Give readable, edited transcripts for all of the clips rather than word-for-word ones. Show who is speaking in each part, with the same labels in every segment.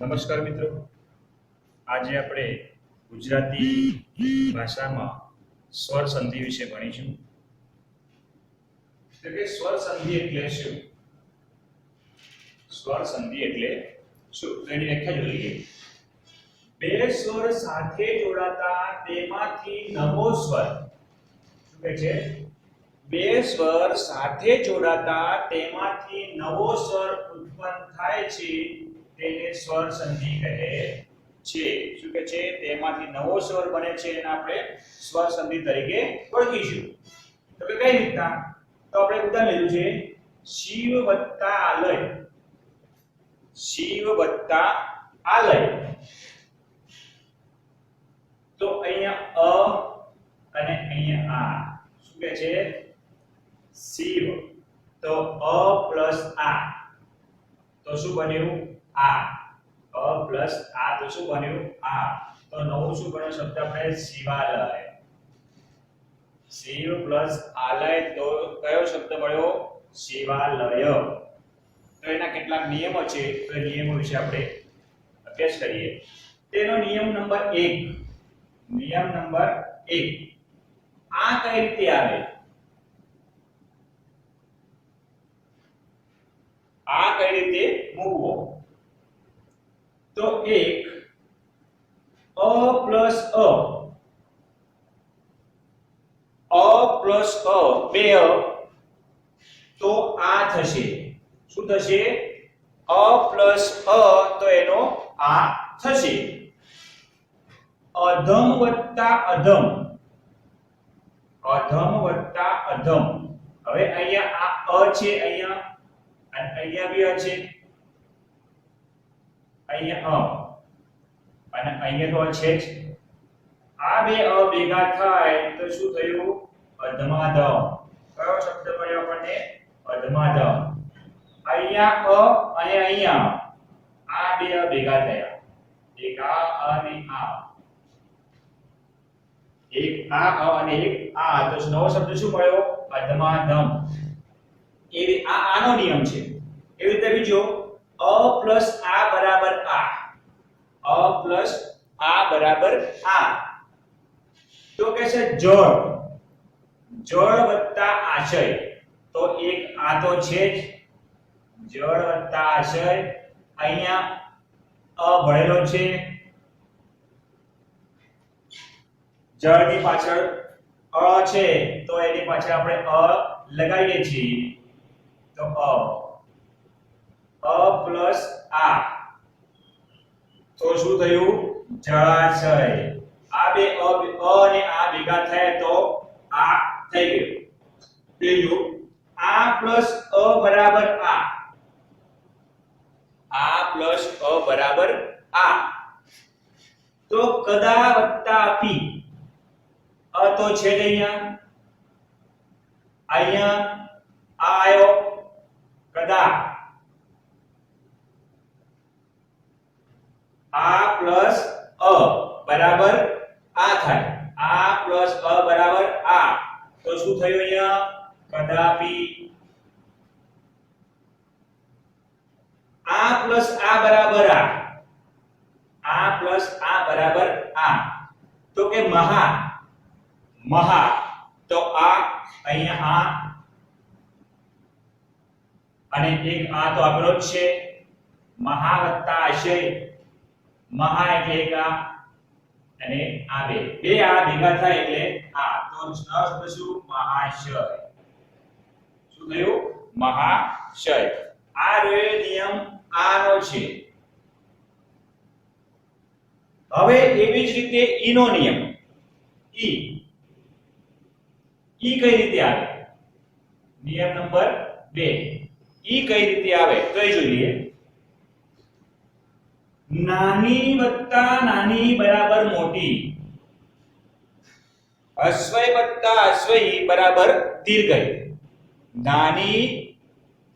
Speaker 1: નમસ્કાર મિત્રો, આજે આપણે ગુજરાતી ભાષામાં સ્વર સંધિ વિશે ભણીશું. એટલે કે સ્વર સંધિ એટલે શું? સ્વર સંધિ એટલે શું? તો એની વ્યાખ્યા જોઈ લઈએ. બે સ્વર સાથે જોડાતા તેમાંથી નવો સ્વર. શું કહે છે? બે સ્વર સાથે જોડાતા તેમાંથી નવો સ્વર ઉત્પન્ન થાય છે તેને સ્વર સંધિ કહે છે. શું કહે છે? તેમાંથી નવો સ્વર બને છે એને આપણે સ્વર સંધિ તરીકે ઓળખીશું. તો કે કઈ રીતના? તો આપણે ઉદાહરણ લીધું છે શિવ વત્તા આલય. શિવ વત્તા આલય. તો અહીંયા અ અને અહીંયા આ. શું કહે છે? શિવ. તો અ પ્લસ આ. તો શું બન્યું? આ. અ પ્લસ આ તો શું બન્યું? આ. તો નવું શું બન્યું શબ્દ આપણે? શિવાલય. શિવ પ્લસ આલય તો કયો શબ્દ મળ્યો? શિવાલય. તો એના કેટલાક નિયમો છે, તો એ નિયમો વિશે આપણે અભ્યાસ કરીએ. તેનો નિયમ નંબર 1. નિયમ નંબર 1. આ કઈ રીતે આવે? આ કઈ રીતે મૂકવો? તો એક અ પ્લસ અ પ્લસ અ, બે અ, તો આ થશે. શું થશે? અ પ્લસ અ, તો એનો આ થશે. અધમ વત્તા અધમ. અધમ વત્તા અધમ. હવે અહીંયા આ અ છે, અહીંયા અને અહીંયા બી અ છે, અહીંયા અ અને અહીંયા તો અ છે જ. આ બે અ ભેગા થાય તો શું થયું? અધમાધમ. કયો શબ્દ મળ્યો આપણને? અધમાધમ. અહીંયા અ અને અહીંયા આ બે અ ભેગા થયા. એક આ અને આ. એક આ અ અને એક આ, તો નવો શબ્દ શું મળ્યો? અધમાધમ. એ આનો નિયમ છે. એવી રીતે બીજો અ પ્લસ આ બરાબર આ. અ પ્લસ આ બરાબર આ. તો કે છે જળ. જળ વત્તા આશય. તો એક આ તો છે જ. જળ વત્તા આશય. અહીંયા અ ભરેલો છે. જળની પાછળ અ છે, તો એની પાછળ આપણે અ લગાવીએ છીએ. તો અ પ્લસ આ, તો શું થયું? જળાશય. આ બે અ અને આ ભેગા થયા તો આ થઈ ગયું. બીજું આ પ્લસ અ બરાબર આ. આ પ્લસ અ બરાબર આ. તો કદા વત્તા પી. અ તો છે જ અહીંયા. અહીંયા આ આયો કદા. આ પ્લસ અ બરાબર આ થાય. આ પ્લસ અ બરાબર આ. તો શું થયું અહીંયા? કદાપી. આ પ્લસ આ બરાબર આ. આ પ્લસ આ બરાબર આ. તો કે મહા. મહા. તો આ અહીંયા આ અને એક આ તો આપેલો જ છે. મહા વત્તા આશય. મહા એટલે એક આ અને આ બે આ ભેગા થાય એટલે આ. તો શબ્દ શું? મહાશય. શું થયું? મહાશય. આ રહ્યો નિયમ આનો છે. હવે એવી જ રીતે ઈ નો નિયમ. ઈ કઈ રીતે આવે? નિયમ નંબર 2. ઈ કઈ રીતે આવે તો એ જોઈએ. નાની વત્તા નાની બરાબર મોટી. અશ્વય વત્તા અશ્વયી બરાબર દીર્ઘય. નાની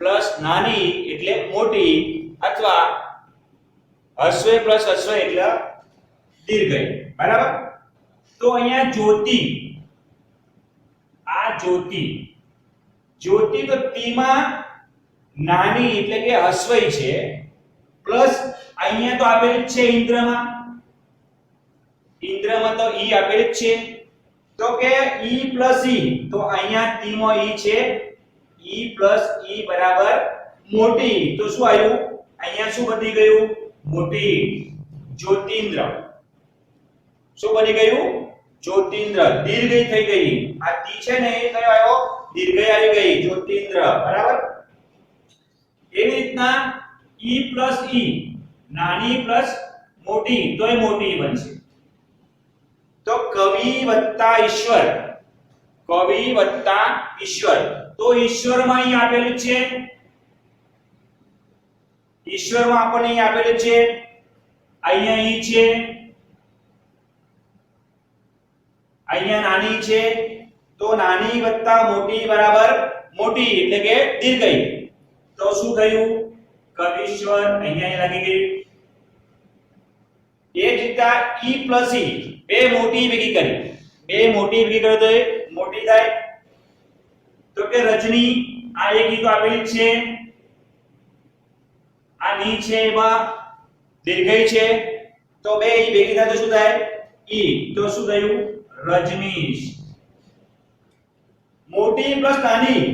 Speaker 1: પ્લસ નાની એટલે મોટી, અથવા અશ્વય પ્લસ અશ્વય એટલે દીર્ઘય. બરાબર? તો અહીંયા જ્યોતિ. આ જ્યોતિ. જ્યોતિ તો તી માં નાની એટલે કે હસ્વઈ છે, પ્લસ અહીંયા તો આપેલું જ છે ઇન્દ્રમાં તો ઈ આપેલું જ છે તો કે ઈ પ્લસ ઈ તો અહીંયા ટી માં ઈ છે ઈ પ્લસ ઈ બરાબર મોટી તો શું આવ્યું અહીંયા શું બની ગયું મોટી જ્યોતિન્દ્ર શું બની ગયું જ્યોતિન્દ્ર દીર્ઘ થઈ ગઈ આ ટી છે ને એ કયો આવ્યો દીર્ઘ આવી ગઈ જ્યોતિન્દ્ર બરાબર એવી રીતના ઈ પ્લસ ઈ નાની પ્લસ મોટી તોય મોટી બનશે તો કવિ વત્તા ઈશ્વર તો ઈશ્વરમાં અહીં આપેલું છે ઈશ્વરમાં આપણને અહીં આપેલું છે અહીંયા ઈ છે અહીંયા નાની છે તો નાની વત્તા મોટી બરાબર મોટી એટલે કે દીર્ઘઈ તો શું થયું કવિશ્વર અહીંયા લાગી ગયું એ જ રીતે ઈ પ્લસ ઈ બે મોટી ભેગી કરો તો એ મોટી થાય તો કે રજની આ એક ઈ તો આપેલી છે આ ની છે એમાં દીર્ઘઈ છે તો બે ઈ ભેગી થાય તો શું થાય ઈ તો શું થયું રજનીશ મોટી પ્લસ નાની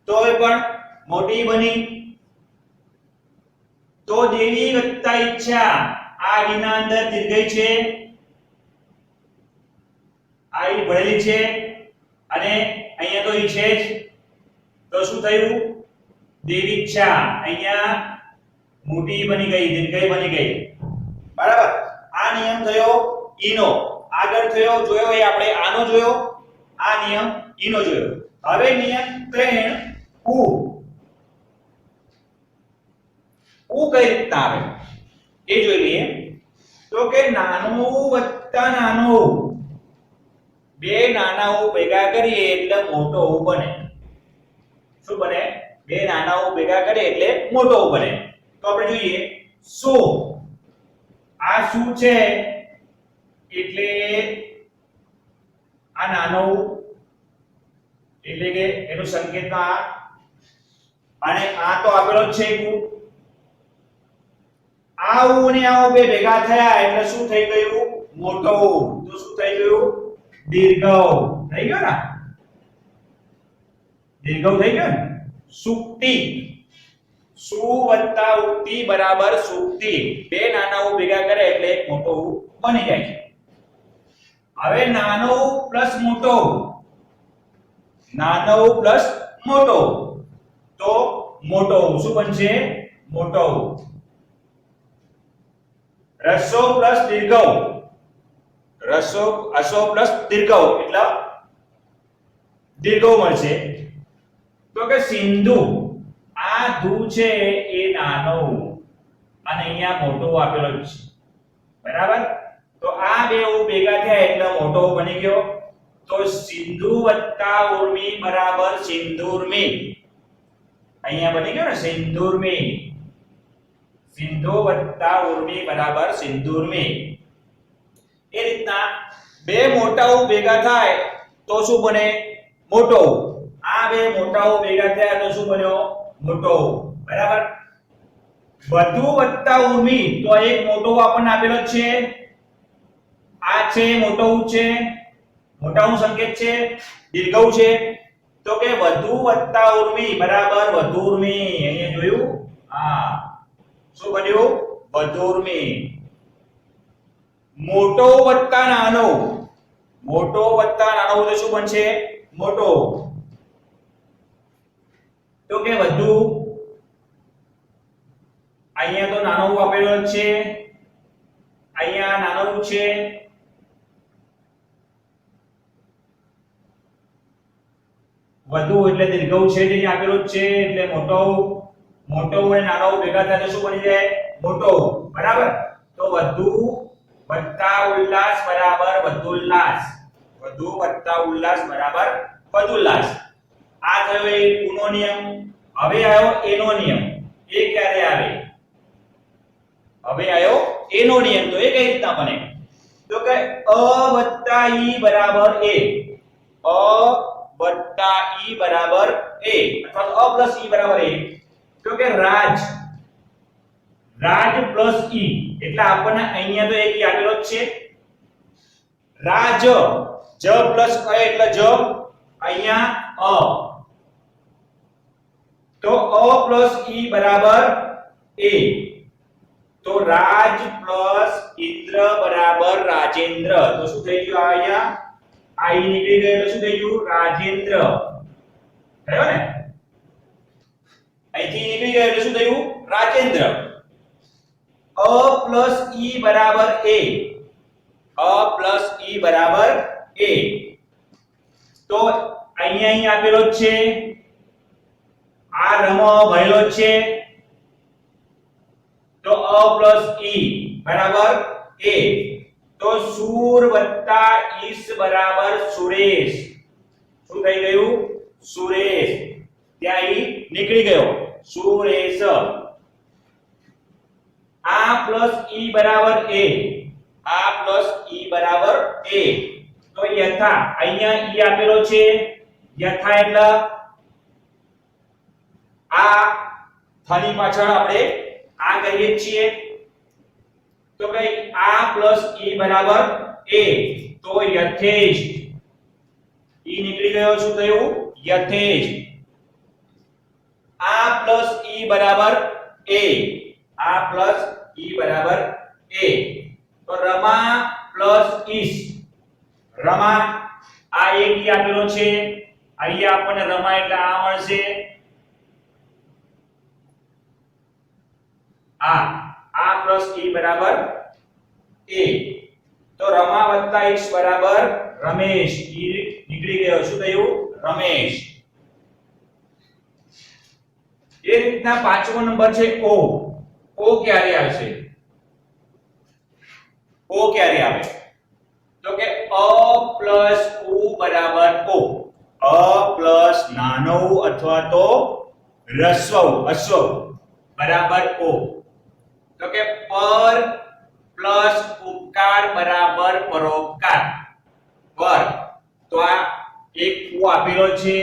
Speaker 1: તો એ પણ મોટી બની તો દેવી વત્તા ઈચ્છા આ વિના અંદર દીર્ઘઈ છે આ ઈ ભરેલી છે અને અહીંયા તો ઈ છે જ તો શું થયું દેવી ઈચ્છા અહીંયા મોટી બની ગઈ દીર્ઘઈ બની ગઈ બરાબર આ નિયમ થયો ઈનો આગળ થયો જોયો એ આપણે આનો જોયો આ નિયમ ઈનો જોયો હવે નિયમ 3 ઉ કઈ રીતના આવે એ જોઈ લઈએ તો કે નાનું વત્તા નાનું બે નાના ઉ ભેગા કરીએ એટલે મોટો ઉ બને શું બને બે નાના ઉ ભેગા કરીએ એટલે મોટો ઉ બને તો આપણે જોઈએ શું આ શું છે એટલે આ નાનો ઉ એટલે કે એનો સંકેત આ અને આ તો આપેલો જ છે ઉ આ ઉ ને આ ઉ બે ભેગા થયા એટલે શું થઈ ગયું મોટો ઉ તો શું થઈ ગયું દીર્ઘ થઈ ગયો ને દીર્ઘ થઈ ગયો ને સુક્તિ સુ વત્તા ઉક્તિ બરાબર સુક્તિ બે નાના ઉ ભેગા કરે એટલે એક મોટો ઉ બની જાય છે હવે નાનો પ્લસ મોટો તો મોટો શું બનશે મોટો રસો પ્લસ દીર્ઘ અસો પ્લસ દીર્ઘ એટલે દીર્ઘ મળશે તો કે સિંધુ આ ધુ છે એ નાનો અને અહીંયા મોટો આપેલો છે બરાબર તો આ બે ઉ ભેગા થયા એટલે મોટો બની ગયો તો સિંધુ વત્તા ઉર્મી બરાબર સિંદૂરમી અહીંયા બની ગયો ને સિંદૂરમી સિંધુ વત્તા ઉર્મી બરાબર સિંદૂરમી એ રીતના બે મોટા ઉ ભેગા થાય તો શું બને મોટો આ બે મોટા ઉ ભેગા થયા તો શું બન્યો મોટો બરાબર વધુ વત્તા ઉર્મી તો એક મોટો આપણને આપેલો છે આ છે મોટો ઉ છે મોટા ઉ સંકેત છે દીર્ઘ ઉ છે તો કે વધુ વત્તા ઉર્મી બરાબર વધુ ઉર્મી અહીંયા જોયું હા શું બન્યું વધુ ઉર્મી મોટો વત્તા નાનો તો શું બનશે મોટો તો કે વધુ અહીંયા તો નાનો ઉ આપેલો છે અહીંયા નાનો ઉ છે વધુ એટલે દીર્ઘ ઉ છે જે આપેલો છે એટલે મોટો અને નાનો ઉ ભેગા થાય તો શું બની જાય મોટો બરાબર તો વધુ વત્તા ઉલ્લાસ બરાબર વધુલ્લાસ વધુલ્લાસ આ થયો એ ઉનો નિયમ હવે આવ્યો એનો નિયમ એ ક્યારે આવે હવે આવ્યો એનો નિયમ તો એ કઈ રીતના બને તો કે અ વત્તા ઈ બરાબર a વત્તા ઈ બરાબર a અથવા તો અ પ્લસ ઈ બરાબર a તો કે રાજ રાજ પ્લસ ઈ એટલે આપણને અહીંયા તો એક ઈ આપેલો જ છે રાજ જ પ્લસ અ એટલે જ અહીંયા અ તો અ પ્લસ ઈ બરાબર એ તો રાજ પ્લસ ઇન્દ્ર બરાબર રાજેન્દ્ર તો શું થઈ ગયું અહીંયા આઈ નીકળી ગયો એટલે શું થઈ ગયું રાજેન્દ્ર થયો ને અહીંથી નીકળી ગયો એટલે શું થયું રાજેન્દ્ર અ પ્લસ ઈ બરાબર એ અ પ્લસ ઈ બરાબર એ તો અહીં આપેલો છે આ રમ ભરેલો છે તો અ પ્લસ ઈ બરાબર એ તો સૂર વત્તા ઈસ બરાબર સુરેશ શું થઈ ગયું સુરેશ ત્યાં ઈ નીકળી ગયો સુરેશ આ પ્લસ ઈ બરાબર એ આ પ્લસ ઈ બરાબર એ તો યથા અહીંયા ઈ આપેલો છે યથા એટલે આ થની પાછળ આપણે આ કહીએ છીએ તો કઈ આ પ્લસ ઈ બરાબર એ તો યથેષ્ટ ઈ નીકળી ગયો શું થયું યથેષ્ટ આ પ્લસ ઈ બરાબર એ આ પ્લસ ઈ બરાબર એ તો રમા પ્લસ ઈસ રમા આ એક ઈ આપેલો છે અહીંયા આપણને રમા એટલે આ મળશે આ પ્લસ ઈ બરાબર એ તો રમા વત્તા ઈસ બરાબર રમેશ ઈ નીકળી ગયો શું થયું રમેશ એ રીતના પાંચમો નંબર છે ઓ ઓ ક્યારે આવશે ઓ ક્યારે આવે તો કે અ પ્લસ ઉ બરાબર ઓ અ પ્લસ નાનો ઉ અથવા તો રસ્વ અસ્વ બરાબર ઓ તો કે પર પ્લસ ઉપકાર બરાબર પરોપકાર પર તો આ એક ઉ આપેલો છે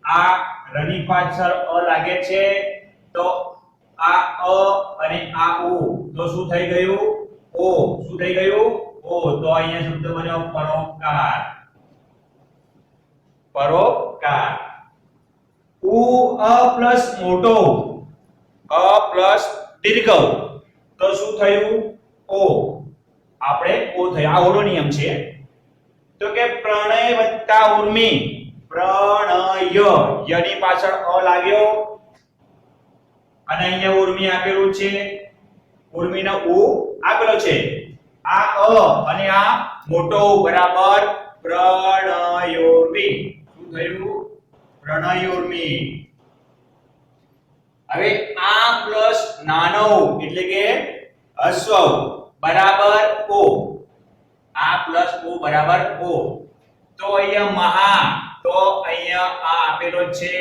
Speaker 1: આ રની પાછળ અ લાગે છે તો આ અ અને આ ઉ તો શું થઈ ગયું ઓ શું થઈ ગયું ઓ તો અહીંયા શબ્દ બન્યો પરોપકાર પરોપકાર ઉ અ પ્લસ મોટો અ પ્લસ દીર્ઘ તો શું થયું ઓ આપણે ઓ થયો આ ઓનો નિયમ છે તો કે પ્રણય વત્તા ઉર્મિ પ્રણય યની પાછળ અ લાગ્યો અને અહીંયા ઉર્મિ આપેલું છે ઉર્મિનો ઉ આપેલો છે આ અ અને આ મોટો બરાબર પ્રણયોર્મિ શું થયું પ્રણયોર્મિ હવે આ પ્લસ નાનો એટલે કે અશ્વ બરાબર ઓ આ પ્લસ ઓ બરાબર ઓ તો અહીંયા મહા તો અહીંયા આ આપેલો છે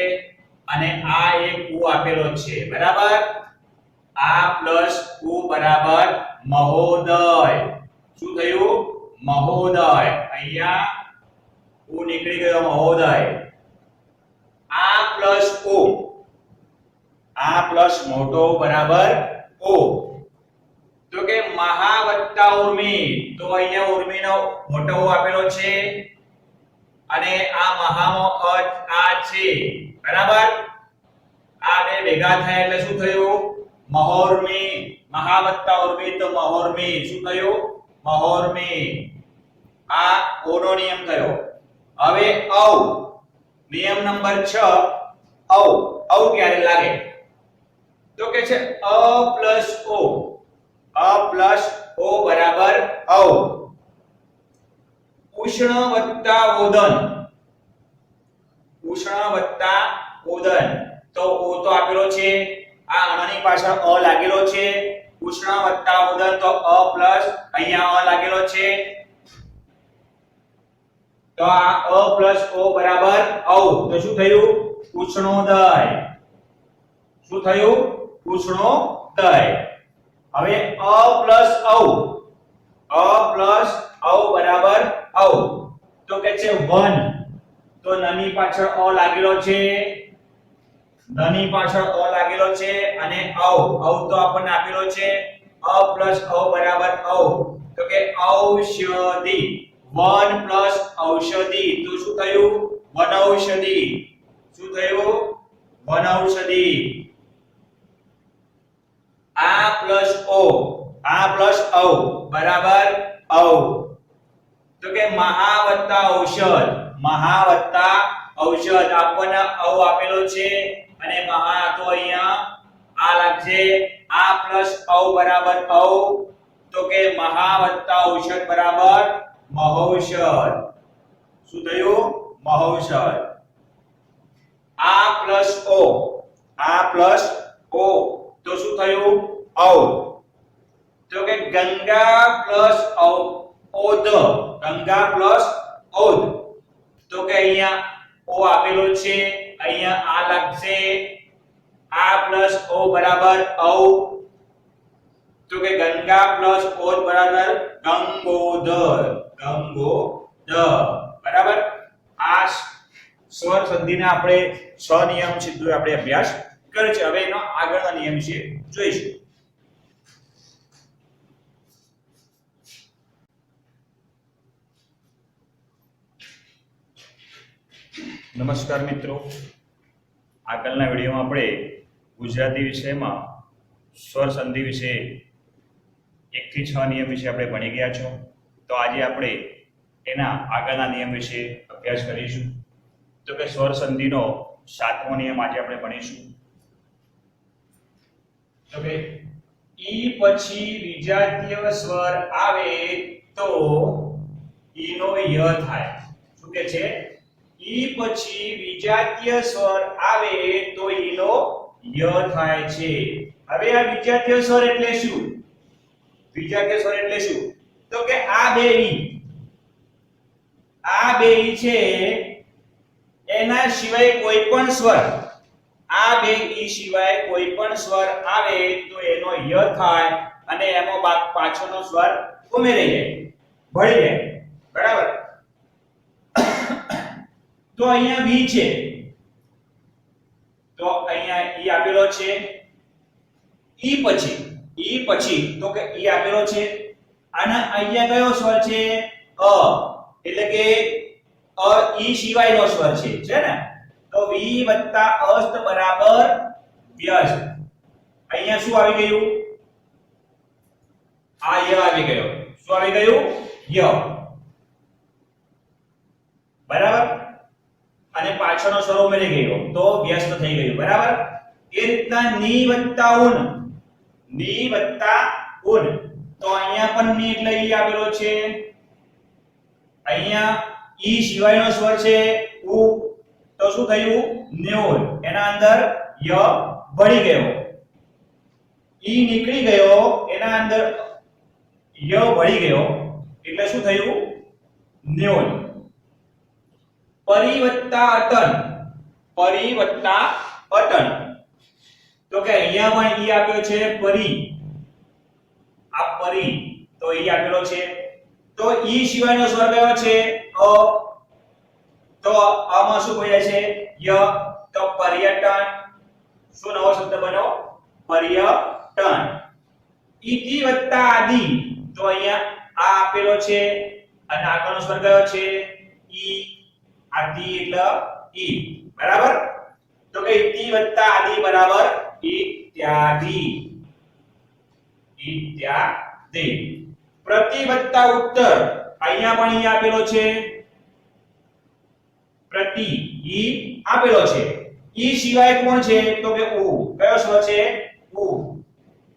Speaker 1: અને આ એક ઉ આપેલો છે બરાબર આ પ્લસ ઉ બરાબર મહોદય શું થયું મહોદય અહીંયા ઉ નીકળી ગયો મહોદય આ પ્લસ ઓ આ પ્લસ મોટો બરાબર ઓ તો કે મહા વત્તા ઉર્મિ તો અહીંયા ઉર્મિનો મોટો આપેલો છે અને આ મહામાં આ છે બરાબર આ બે ભેગા થયા એટલે શું થયું મહોર્મિ મહા વત્તા ઉર્મિ તો મહોર્મિ શું થયું મહોર્મિ આ ઓનો નિયમ થયો હવે ઔ નિયમ નંબર 6 ઔ ક્યારે લાગે તો કે છે અ પ્લસ ઓ બરાબર ઔ ઉષ્ણ વત્તા ઓદન તો ઓ તો આપેલો છે આ અણની પાછળ અ લાગેલો છે ઉષ્ણ વત્તા ઓદન તો અ પ્લસ અહીંયા અ લાગેલો છે તો આ અ પ્લસ ઓ બરાબર ઔ તો શું થયું ઉષ્ણોદય શું થયું ઉષ્ણોદય હવે અ પ્લસ ઔ બરાબર ઔ તો કે છે વન તો નની પાછળ અ લાગેલો છે ધની પાછળ અ લાગેલો છે અને ઔ તો આપણને આપેલો છે અ પ્લસ ઔ બરાબર ઔ તો કે ઔષધિ વન પ્લસ ઔષધિ તો શું થયું વનૌષધિ શું થયું વનૌષધિ આ પ્લસ ઔ બરાબર ઔ તો કે મહા વત્તા ઔષધ આપણને ઔ આપેલો છે અને મહા તો અહીંયા આ લાગશે આ પ્લસ ઔ બરાબર ઔ તો કે મહા વત્તા ઔષધ બરાબર મહૌષધ શું થયું મહૌષધ આ પ્લસ ઓ તો શું થયું ઔ તો કે ગંગા પ્લસ ઔધ તો કે અહીંયા ઓ આપેલો છે અહીંયા આ લાગશે આ પ્લસ ઓ બરાબર ઔ તો કે ગંગા પ્લસ ઔધ બરાબર ગંગોદર બરાબર આ સ્વર સંધિને આપણે સ્વનિયમ સિદ્ધો આપણે અભ્યાસ કર્યો છે હવે એનો આગળના નિયમ વિશે જોઈશું નમસ્કાર મિત્રો આગળના વિડિયોમાં આપણે ગુજરાતી વિષયમાં સ્વર સંધિ વિશે 1 થી 6 નિયમ વિશે આપણે ભણી ગયા છો તો આજે આપણે એના આગળના નિયમ વિશે અભ્યાસ કરીશું તો કે સ્વર સંધિનો 7મો નિયમ આજે આપણે ભણીશું તો કે ઈ પછી વિજાતીય સ્વર આવે તો ઈનો ય થાય શું કે છે ઈ પછી વિજાતીય સ્વર આવે તો ઈનો ય થાય છે હવે આ વિજાતીય સ્વર એટલે શું તો કે આ બે ઈ છે એના સિવાય કોઈ પણ સ્વર આ બે ઈ સિવાય કોઈ પણ સ્વર આવે તો એનો ય થાય અને એમાં પાછળનો સ્વર ઉમેરાઈ જાય ભળી જાય બરાબર તો અહીંયા વી છે તો અહીંયા ઈ આપેલો છે ઈ પછી તો કે ઈ આપેલો છે અને અહીંયા કયો સ્વર છે અ એટલે કે અ ઈ સિવાયનો સ્વર છે ને તો વી વત્તા અસ્ત બરાબર વ્યસ્ત અહીંયા શું આવી ગયું આ ય આવી ગયો શું આવી ગયું ય બરાબર અને પાછળનો સ્વર ઉમેરી ગયો તો વ્યસ્ત થઈ ગયું બરાબર એ રીતના ની વત્તા ઉન તો અહીંયા પણ ની એટલે ઈ આપેલો છે અહીંયા ઈ સિવાયનો સ્વર છે ઉ તો શું થયું ન્યોલ એના અંદર ય ભળી ગયો ઈ નીકળી ગયો એના અંદર ય ભળી ગયો એટલે શું થયું ન્યોલ પરિવત્તા અટન તો કે અહીંયા પણ ઈ આપ્યો છે પરી તો ઈ આપેલો છે તો ઈ સિવાયનો સ્વર કયો છે અ તો આમાં શું બોલાય છે ય તો પર્યટન શું નવો શબ્દ બન્યો પર્યટન ઈતિ વત્તા આદિ તો અહીંયા આ આપેલો છે અને આગળનો સ્વર કયો છે ઈ આદિ એટલે ઈ બરાબર તો કે ઇતિ વત્તા આદિ બરાબર ઇત્યાદિ પ્રતિ વત્તા ઉત્તર અહીંયા પણ ઈ આપેલો છે પ્રતિ ઈ આપેલો છે ઈ સિવાય કોણ છે તો કે ઉ કયો સ્વર છે ઉ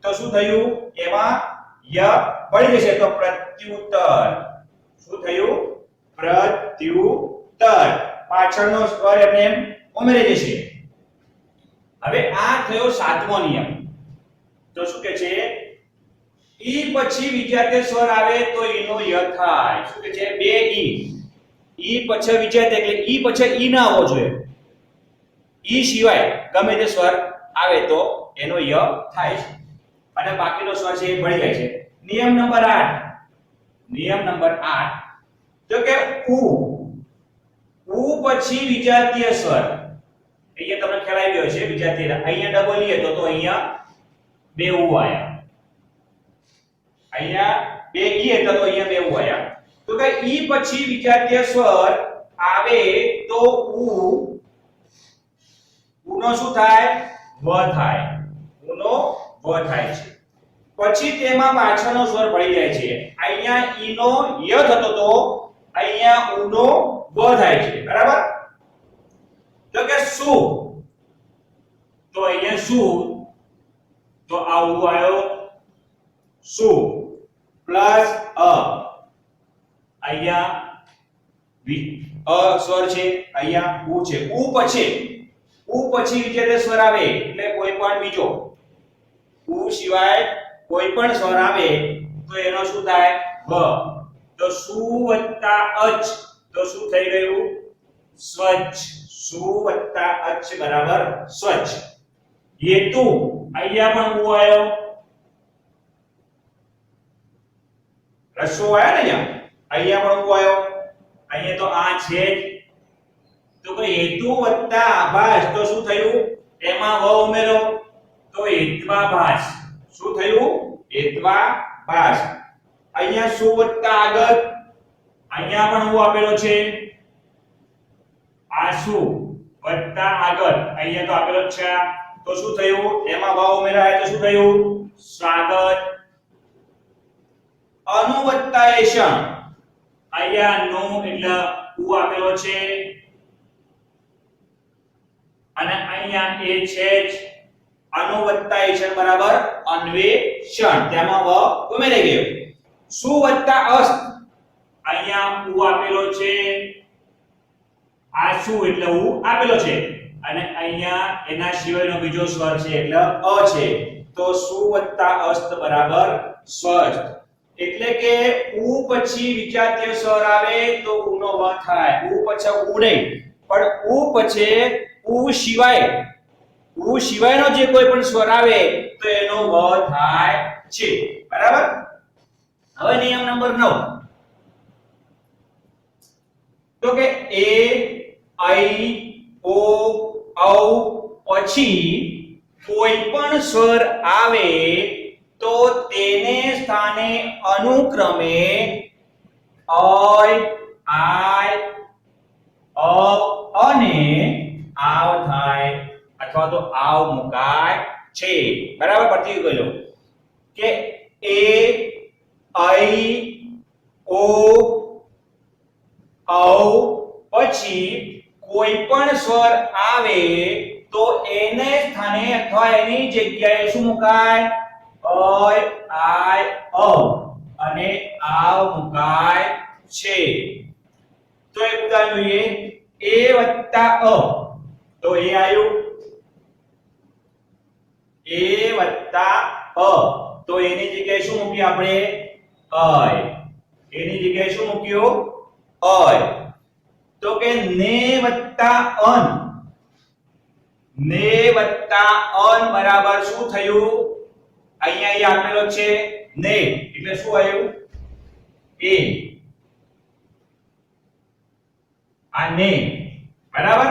Speaker 1: તો શું થયું એમાં ય ભળી જશે તો પ્રત્યુત્તર શું થયું પ્રત્યુત્તર પાછળનો સ્વર એમને ઉમેરી જશે હવે આ થયો 7મો નિયમ તો શું કહે છે ઈ પછી વિજાતીય સ્વર આવે તો ઈનો ય થાય શું કહે છે બે ઈ પછી વિજાતીય એટલે ઈ પછી ઈ ના આવવો જોઈએ ઈ સિવાય ગમે તે સ્વર આવે તો એનો ય થાય છે અને બાકીનો સ્વર છે એ ભળી જાય છે નિયમ નંબર 8 તો કે ઉ પછી વિજાતીય સ્વર અહીંયા તમને ખ્યાલ આવી ગયો છે વિદ્યાર્થી, અહીંયા ડબલ લઈએ તો અહીંયા બે ઉ આયા, અહીંયા બે ઈ એટલે તો અહીંયા બે ઉ આયા. તો કે ઈ પછી વિદ્યાર્થી સ્વર આવે તો ઉ નો શું થાય? વ થાય. ઉ નો વ થાય છે. પછી તેમાં પાછળનો સ્વર ભળી જાય છે. અહીંયા ઈ નો ય થતો તો અહીંયા ઉ નો વ થાય છે. બરાબર? તો કે શું, તો અહીંયા શું, તો આ ઉ આવ્યો શું પ્લસ અ, અહીંયા અ સ્વર છે, અહીંયા ઉ છે. ઉ પછી વિદ્યાર્થી સ્વર આવે એટલે કોઈ પણ બીજો ઉ સિવાય કોઈ પણ સ્વર આવે તો એનો શું થાય? વ. તો સુ વત્તા અચ, તો શું થઈ ગયું? સ્વચ્છ. સુ વત્તા અચ બરાબર સ્વચ્છ. હેતુ, અહીંયા પણ ઉ આવ્યો, રસ્સો આવ્યો ને, અહીંયા પણ ઉ આવ્યો, અહીંયા તો આ છે જ. તો કે હેતુ વત્તા આભાસ, તો શું થયું? એમાં વ ઉમેરો તો હેત્વાભાસ. શું થયું? હેત્વાભાસ. અહીંયા સુ વત્તા આગળ, અહીંયા પણ ઉ આપેલો છે, આસુ વત્તા આગળ, અહીંયા તો આપેલો જ છે, તો શું થયું? એમાં વ ઉમેરાય તો શું થયું? સ્વાગત. અનુ વત્તા એષણ, અહીંયા નો એટલે ઉ આપેલો છે અને અહીંયા એ છે જ. અનુ વત્તા એષણ બરાબર અન્વેષણ, તેમાં વ ઉમેરાઈ ગયો. સુ વત્તા અસ્ત, અહીંયા ઉ આપેલો છે, આ સુ એટલે ઉ આપેલો છે અને અહીંયા એના સિવાયનો બીજો સ્વર છે એટલે અ છે, તો સુ વત્તા અસ્ત બરાબર સ્વસ્થ. એટલે કે ઉ પછી વિજાતીય સ્વર આવે તો ઉ નો વ થાય. ઉ પછી ઉ નહીં, પણ ઉ પછી ઉ સિવાયનો જે કોઈ પણ સ્વર આવે તો એનો વ થાય છે. બરાબર? હવે નિયમ નંબર 9, તો કે એ, ઐ, ઓ, ઔ પછી કોઈ પણ સ્વર આવે તો તેને સ્થાને અનુક્રમે ઐ, આય, ઔ અને આવ થાય અથવા તો આવ મુકાય છે. બરાબર? પરથી ગયો કે એ, ઐ, ઓ, ઔ પછી કોઈ પણ સ્વર આવે તો એને સ્થાને અથવા એની જગ્યાએ શું મુકાય? ઐ, આય, ઔ અને આવ મુકાય છે. તો એક ઉદાહરણ જોઈએ. એ વત્તા અ, તો એ આવ્યું. એ વત્તા અ, તો એની જગ્યાએ શું મૂક્યું આપણે? ઐ. એની જગ્યાએ શું મૂક્યું? ઐ. તો કે ને વત્તા અન, ને વત્તા અન બરાબર શું થયું? અહીંયા એ આપેલો છે ને એટલે શું આવ્યું? એ. આ ને બરાબર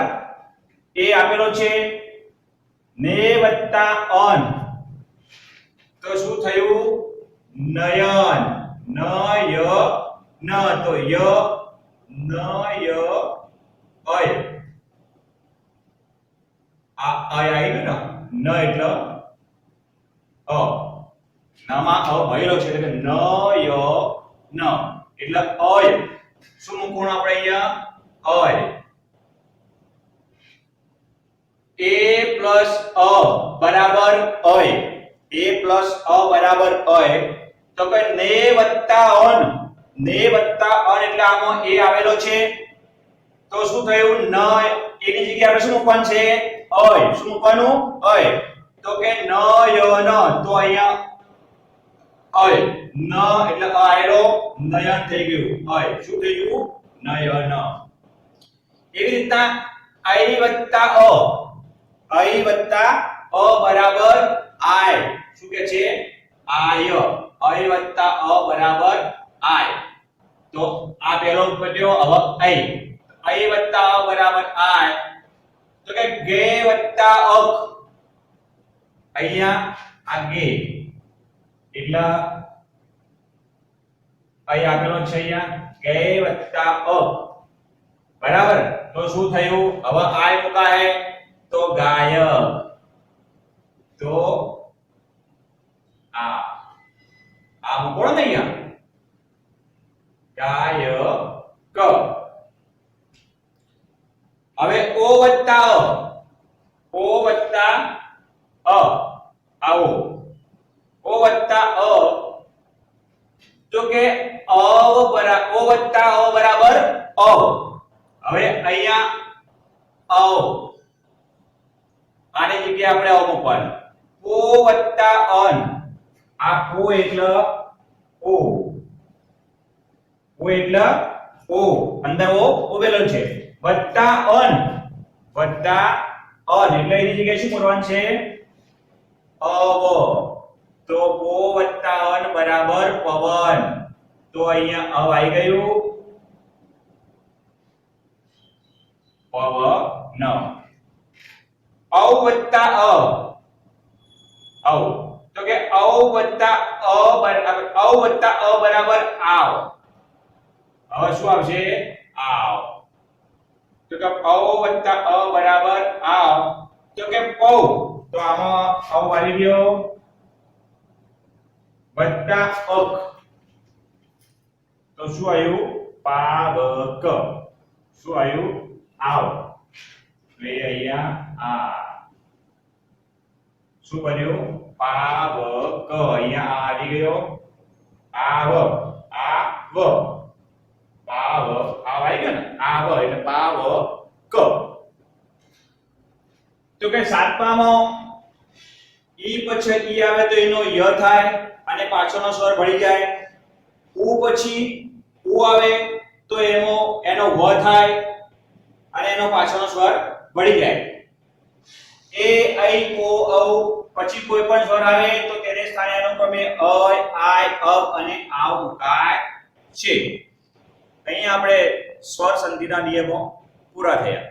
Speaker 1: એ આપેલો છે ને વત્તા અન તો શું થયું? નયન. નય ન, તો ય નય અય. આ અય આવ્યું ને, ન એટલે અ, નામાં અ ભરેલો છે એટલે કે નય ન એટલે અય. શું મૂકવું આપણે અહીંયા? અય. a plus અ બરાબર અય. a plus અ બરાબર અય. તો કે ને વત્તા અન, ને વત્તા અન એટલે આમાં a આવેલો છે તો શું થયું? ન. એની જગ્યાએ આપણે શું મૂકવાનું છે? અય. શું મૂકવાનું? અય. તો કે ન ય ન, તો અહીંયા અય ન એટલે અ આયરો નયન થઈ ગયું. અય શું થઈ ગયું? નયન. એવી રીતના ઐ વત્તા અ, ઐ વત્તા અ બરાબર આય. શું કે છે? આય. ઐ વત્તા અ બરાબર આય. તો આ પહેલો પટ્યો. હવે ઐ, ઐ વત્તા અ બરાબર આય. તો તો કે ગે વત્તા અક, અહીંયા આ ગે એટલે અહીં આપેલો છે અહીંયા ગે વત્તા અક, બરાબર. તો શું થયું? હવે આય મુકાય તો ગાયક, તો આ મૂકો ને અહીંયા ગાયક. હવે ઓ વત્તા આવો ઓ વત્તા તો કે ઓ વત્તા બરાબર અવ. હવે અહીંયા અવ, આની જગ્યાએ આપણે અવ મૂકવાનું. ઓ વત્તા અન, આ ઓ એટલે ઓ, ઓ એટલે ઓ, અંદર ઓ ઉભેલો છે, વત્તા અન એટલે એની જગ્યાએ શું કરવાનું છે? અવ. તો ઓ વત્તા અન બરાબર પવન. તો અહીંયા અવ આવી ગયું, પવન. અવ વત્તા અવ, તો કે અવ વત્તા બરાબર આવ. હવે શું આવશે? આવ. તો કે અવ વત્તા બરાબર આવ, તો કે પૌ. તો આમાં અવ આવી ગયો વત્તા અક, તો શું આવ્યું? પાવક. શું આવ્યું? આવ. એટલે અહીંયા શું બન્યું? પાવક. અહીંયા આવી ગયો આવ, પાવ આવી ગયો ને, આવ એટલે પાવક. તો કે સાતમામાં ઈ પછી ઈ આવે તો એનો ય થાય અને પાછળનો સ્વર ભળી જાય. ઉ પછી ઉ આવે તો એનો વ થાય અને એનો પાછળનો સ્વર ભળી જાય. એ ઐ ઓ ઔ પછી કોઈ પણ સ્વર આવે તો તેને સ્થાને અનુક્રમે અય, આય, અબ અને આવ મુકાય છે. અહીંયા આપણે સ્વર સંધિના નિયમો પૂરા થયા.